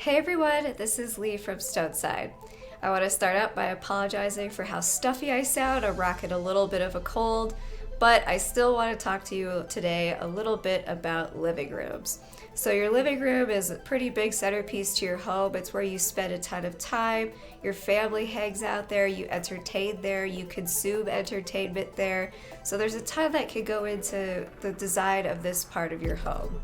Hey everyone, this is Lee from Stoneside. I want to start out by apologizing for how stuffy I sound. I'm rocking a little bit of a cold, but I still want to talk to you today a little bit about living rooms. So your living room is a pretty big centerpiece to your home. It's where you spend a ton of time. Your family hangs out there, you entertain there, you consume entertainment there. So there's a ton that can go into the design of this part of your home.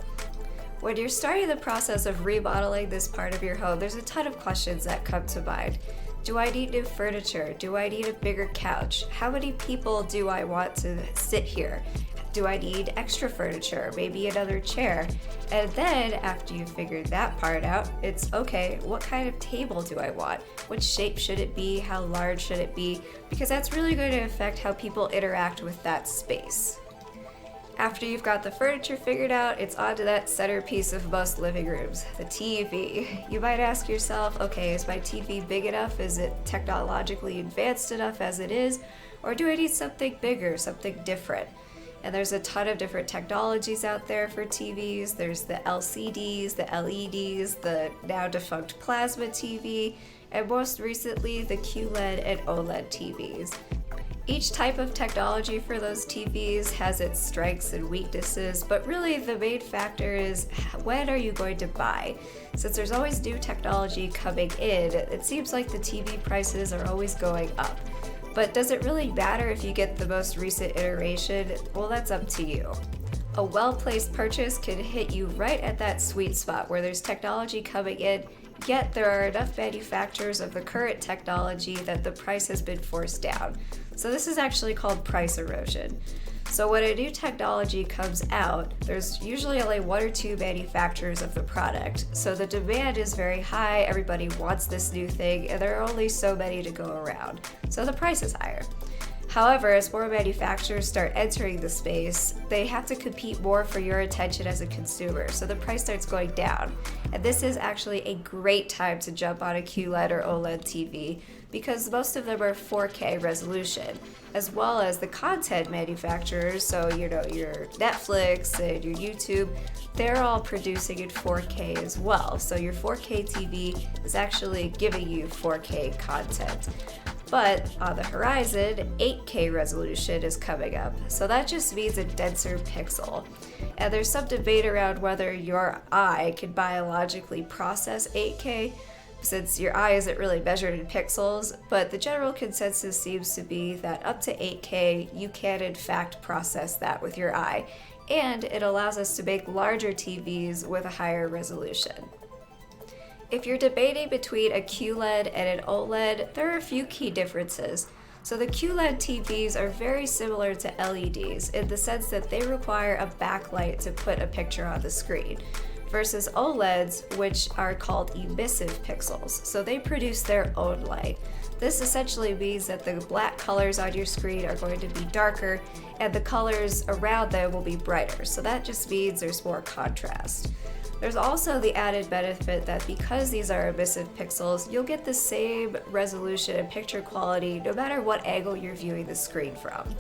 When you're starting the process of remodeling this part of your home, there's a ton of questions that come to mind. Do I need new furniture? Do I need a bigger couch? How many people do I want to sit here? Do I need extra furniture? Maybe another chair? And then after you've figured that part out, it's okay, what kind of table do I want? What shape should it be? How large should it be? Because that's really going to affect how people interact with that space. After you've got the furniture figured out, it's on to that centerpiece of most living rooms, the TV. You might ask yourself, okay, is my TV big enough? Is it technologically advanced enough as it is? Or do I need something bigger, something different? And there's a ton of different technologies out there for TVs. There's the LCDs, the LEDs, the now defunct plasma TV, and most recently the QLED and OLED TVs. Each type of technology for those TVs has its strengths and weaknesses, but really the main factor is when are you going to buy? Since there's always new technology coming in, it seems like the TV prices are always going up. But does it really matter if you get the most recent iteration? Well, that's up to you. A well-placed purchase can hit you right at that sweet spot where there's technology coming in, yet there are enough manufacturers of the current technology that the price has been forced down. So this is actually called price erosion. So when a new technology comes out, there's usually only one or two manufacturers of the product. So the demand is very high, everybody wants this new thing, and there are only so many to go around. So the price is higher. However, as more manufacturers start entering the space, they have to compete more for your attention as a consumer, so the price starts going down. And this is actually a great time to jump on a QLED or OLED TV because most of them are 4K resolution, as well as the content manufacturers, so your Netflix and your YouTube, they're all producing in 4K as well. So your 4K TV is actually giving you 4K content. But on the horizon, 8K resolution is coming up, so that just means a denser pixel. And there's some debate around whether your eye can biologically process 8K, since your eye isn't really measured in pixels, but the general consensus seems to be that up to 8K, you can in fact process that with your eye, and it allows us to make larger TVs with a higher resolution. If you're debating between a QLED and an OLED, there are a few key differences. So the QLED TVs are very similar to LEDs in the sense that they require a backlight to put a picture on the screen, versus OLEDs, which are called emissive pixels. So they produce their own light. This essentially means that the black colors on your screen are going to be darker and the colors around them will be brighter. So that just means there's more contrast. There's also the added benefit that because these are emissive pixels, you'll get the same resolution and picture quality no matter what angle you're viewing the screen from.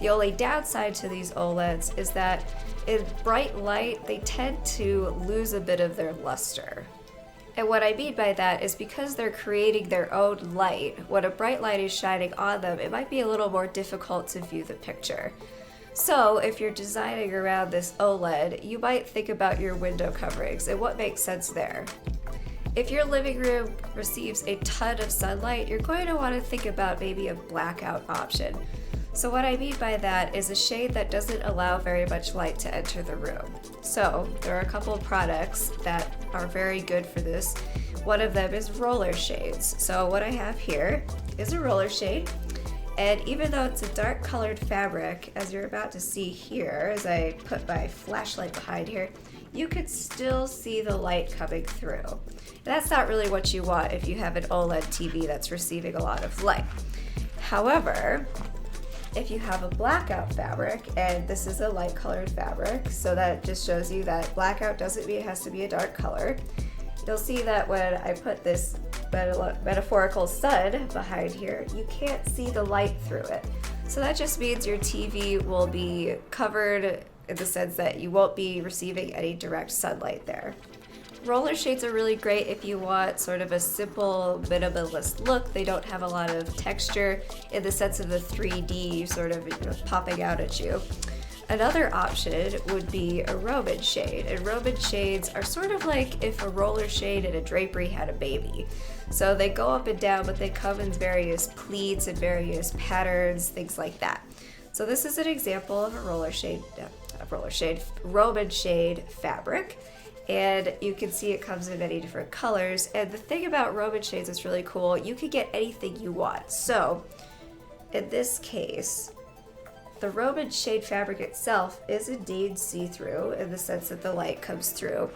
The only downside to these OLEDs is that in bright light, they tend to lose a bit of their luster. And what I mean by that is because they're creating their own light, when a bright light is shining on them, it might be a little more difficult to view the picture. So if you're designing around this OLED, you might think about your window coverings and what makes sense there. If your living room receives a ton of sunlight, you're going to want to think about maybe a blackout option. So what I mean by that is a shade that doesn't allow very much light to enter the room. So there are a couple of products that are very good for this. One of them is roller shades. So what I have here is a roller shade. And even though it's a dark colored fabric, as you're about to see here, as I put my flashlight behind here, you could still see the light coming through. And that's not really what you want if you have an OLED TV that's receiving a lot of light. However, if you have a blackout fabric, and this is a light colored fabric, so that just shows you that blackout doesn't mean it has to be a dark color. You'll see that when I put this metaphorical sun behind here, you can't see the light through it. So that just means your TV will be covered in the sense that you won't be receiving any direct sunlight there. Roller shades are really great if you want sort of a simple minimalist look. They don't have a lot of texture in the sense of the 3D sort of popping out at you. Another option would be a Roman shade, and Roman shades are sort of like if a roller shade and a drapery had a baby. So they go up and down, but they come in various pleats and various patterns, things like that. So this is an example of a Roman shade fabric. And you can see it comes in many different colors. And the thing about Roman shades that's really cool, you can get anything you want. So in this case, the Roman shade fabric itself is indeed see-through in the sense that the light comes through.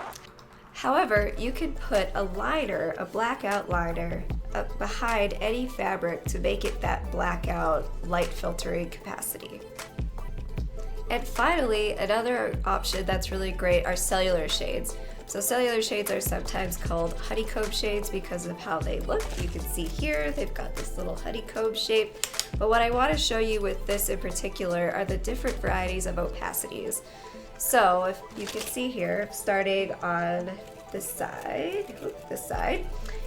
However, you can put a liner, a blackout liner, up behind any fabric to make it that blackout light filtering capacity. And finally, another option that's really great are cellular shades. So cellular shades are sometimes called honeycomb shades because of how they look. You can see here, they've got this little honeycomb shape. But what I want to show you with this in particular are the different varieties of opacities. So if you can see here, starting on this side,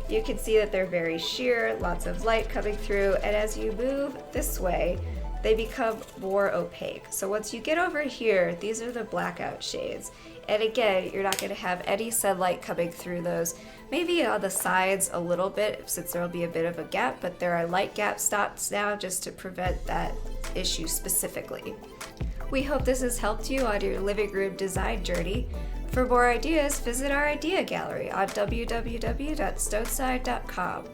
you can see that they're very sheer, lots of light coming through, and as you move this way, they become more opaque. So once you get over here, these are the blackout shades. And again, you're not gonna have any sunlight coming through those. Maybe on the sides a little bit, since there'll be a bit of a gap, but there are light gap stops now just to prevent that issue specifically. We hope this has helped you on your living room design journey. For more ideas, visit our idea gallery on www.stoneside.com.